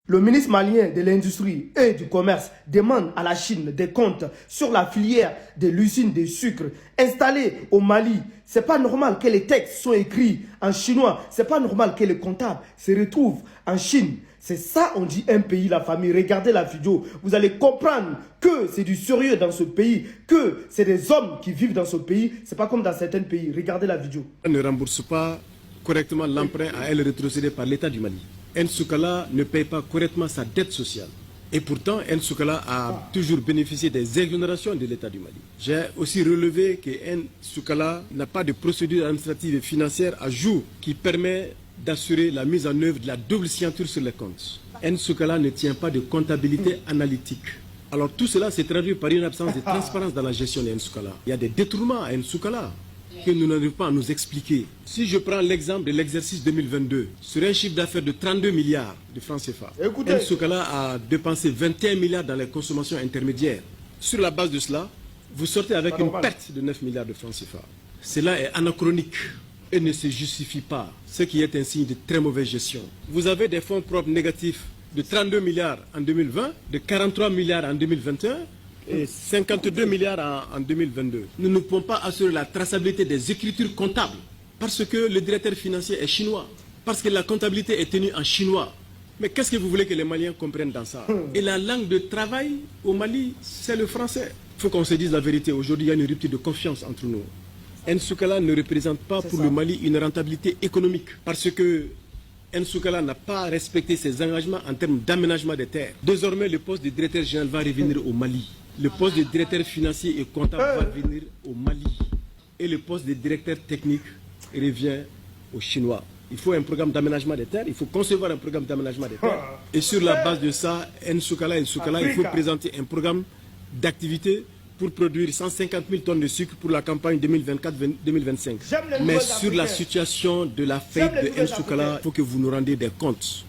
Le ministre malien de l'Industrie et du Commerce demande à la Chine des comptes sur la filière de l'usine de sucre installée au Mali. C'est pas normal que les textes soient écrits en chinois. C'est pas normal que les comptables se retrouvent en Chine. C'est ça, on dit un pays, la famille. Regardez la vidéo. Vous allez comprendre que c'est du sérieux dans ce pays, que c'est des hommes qui vivent dans ce pays. C'est pas comme dans certains pays. Regardez la vidéo. On ne rembourse pas correctement l'emprunt à elle rétrocédé par l'État du Mali. N'Soukala ne paye pas correctement sa dette sociale. Et pourtant, N'Soukala a toujours bénéficié des exonérations de l'État du Mali. J'ai aussi relevé que N'Soukala n'a pas de procédure administrative et financière à jour qui permet d'assurer la mise en œuvre de la double signature sur les comptes. N'Soukala ne tient pas de comptabilité analytique. Alors tout cela s'est traduit par une absence de transparence dans la gestion de N'Soukala. Il y a des détournements à N'Soukala que nous n'arrivons pas à nous expliquer. Si je prends l'exemple de l'exercice 2022, sur un chiffre d'affaires de 32 milliards de francs CFA, N'Soukala a dépensé 21 milliards dans les consommations intermédiaires. Sur la base de cela, vous sortez avec une perte de 9 milliards de francs CFA. Cela est anachronique et ne se justifie pas, ce qui est un signe de très mauvaise gestion. Vous avez des fonds propres négatifs de 32 milliards en 2020, de 43 milliards en 2021, et 52 milliards en 2022. Nous ne pouvons pas assurer la traçabilité des écritures comptables parce que le directeur financier est chinois, parce que la comptabilité est tenue en chinois. Mais qu'est-ce que vous voulez que les Maliens comprennent dans ça? Et la langue de travail au Mali, c'est le français. Il faut qu'on se dise la vérité. Aujourd'hui, il y a une rupture de confiance entre nous. N'Soukala ne représente pas pour le Mali une rentabilité économique parce que N'Soukala n'a pas respecté ses engagements en termes d'aménagement des terres. Désormais, le poste de directeur général va revenir au Mali. Le poste de directeur financier et comptable va venir au Mali. Et le poste de directeur technique revient aux Chinois. Il faut un programme d'aménagement des terres, il faut concevoir un programme d'aménagement des terres. Et sur la base de ça, N'Soukala, il faut présenter un programme d'activité pour produire 150 000 tonnes de sucre pour la campagne 2024-2025. Mais sur la situation de la faillite de N'Soukala, il faut que vous nous rendiez des comptes.